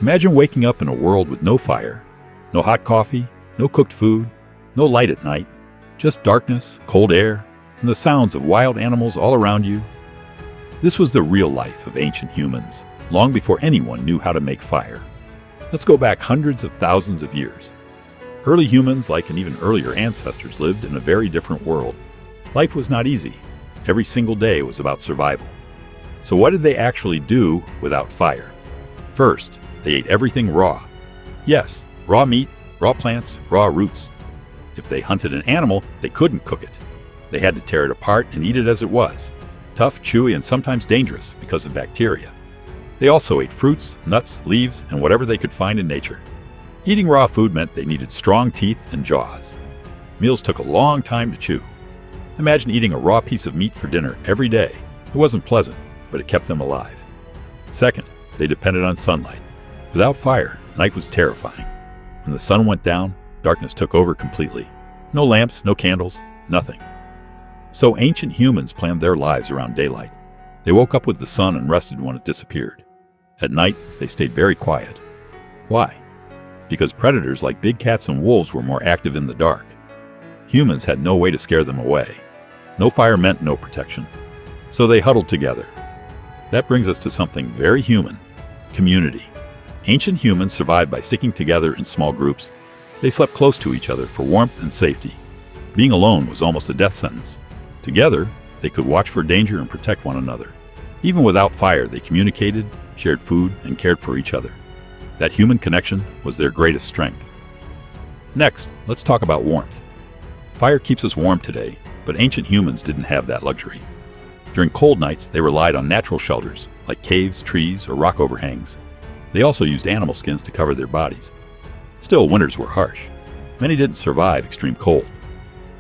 Imagine waking up in a world with no fire, no hot coffee, no cooked food, no light at night, just darkness, cold air, and the sounds of wild animals all around you. This was the real life of ancient humans, long before anyone knew how to make fire. Let's go back hundreds of thousands of years. Early humans, like and even earlier ancestors, lived in a very different world. Life was not easy. Every single day was about survival. So what did they actually do without fire? First, they ate everything raw. Yes, raw meat, raw plants, raw roots. If they hunted an animal, they couldn't cook it. They had to tear it apart and eat it as it was, tough, chewy, and sometimes dangerous because of bacteria. They also ate fruits, nuts, leaves, and whatever they could find in nature. Eating raw food meant they needed strong teeth and jaws. Meals took a long time to chew. Imagine eating a raw piece of meat for dinner every day. It wasn't pleasant, but it kept them alive. Second, they depended on sunlight. Without fire, night was terrifying. When the sun went down, darkness took over completely. No lamps, no candles, nothing. So ancient humans planned their lives around daylight. They woke up with the sun and rested when it disappeared. At night, they stayed very quiet. Why? Because predators like big cats and wolves were more active in the dark. Humans had no way to scare them away. No fire meant no protection. So they huddled together. That brings us to something very human: community. Ancient humans survived by sticking together in small groups. They slept close to each other for warmth and safety. Being alone was almost a death sentence. Together, they could watch for danger and protect one another. Even without fire, they communicated, shared food, and cared for each other. That human connection was their greatest strength. Next, let's talk about warmth. Fire keeps us warm today, but ancient humans didn't have that luxury. During cold nights, they relied on natural shelters, like caves, trees, or rock overhangs. They also used animal skins to cover their bodies. Still, winters were harsh. Many didn't survive extreme cold.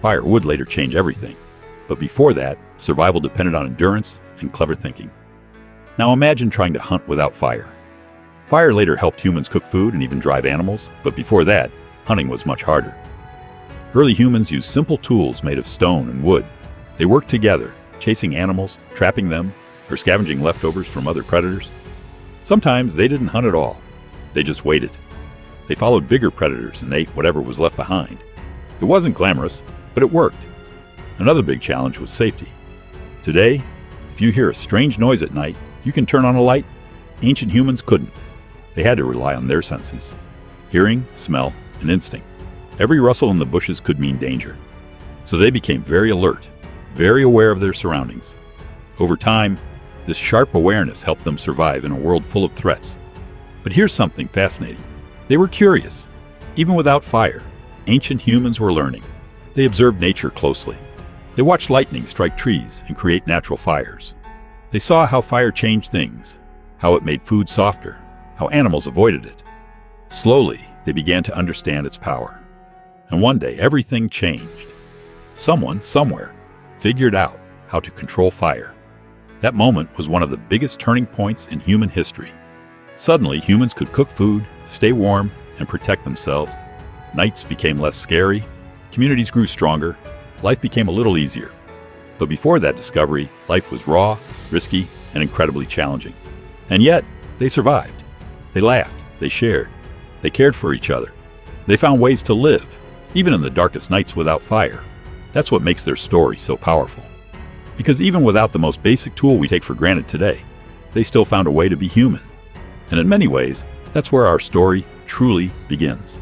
Fire would later change everything, but before that, survival depended on endurance and clever thinking. Now imagine trying to hunt without fire. Fire later helped humans cook food and even drive animals, but before that, hunting was much harder. Early humans used simple tools made of stone and wood. They worked together, chasing animals, trapping them, or scavenging leftovers from other predators. Sometimes they didn't hunt at all. They just waited. They followed bigger predators and ate whatever was left behind. It wasn't glamorous, but it worked. Another big challenge was safety. Today, if you hear a strange noise at night, you can turn on a light. Ancient humans couldn't. They had to rely on their senses: hearing, smell, and instinct. Every rustle in the bushes could mean danger. So they became very alert, very aware of their surroundings. Over time, this sharp awareness helped them survive in a world full of threats. But here's something fascinating. They were curious. Even without fire, ancient humans were learning. They observed nature closely. They watched lightning strike trees and create natural fires. They saw how fire changed things, how it made food softer, how animals avoided it. Slowly, they began to understand its power. And one day, everything changed. Someone, somewhere, figured out how to control fire. That moment was one of the biggest turning points in human history. Suddenly, humans could cook food, stay warm, and protect themselves. Nights became less scary, communities grew stronger, life became a little easier. But before that discovery, life was raw, risky, and incredibly challenging. And yet, they survived. They laughed, they shared, they cared for each other. They found ways to live, even in the darkest nights without fire. That's what makes their story so powerful. Because even without the most basic tool we take for granted today, they still found a way to be human. And in many ways, that's where our story truly begins.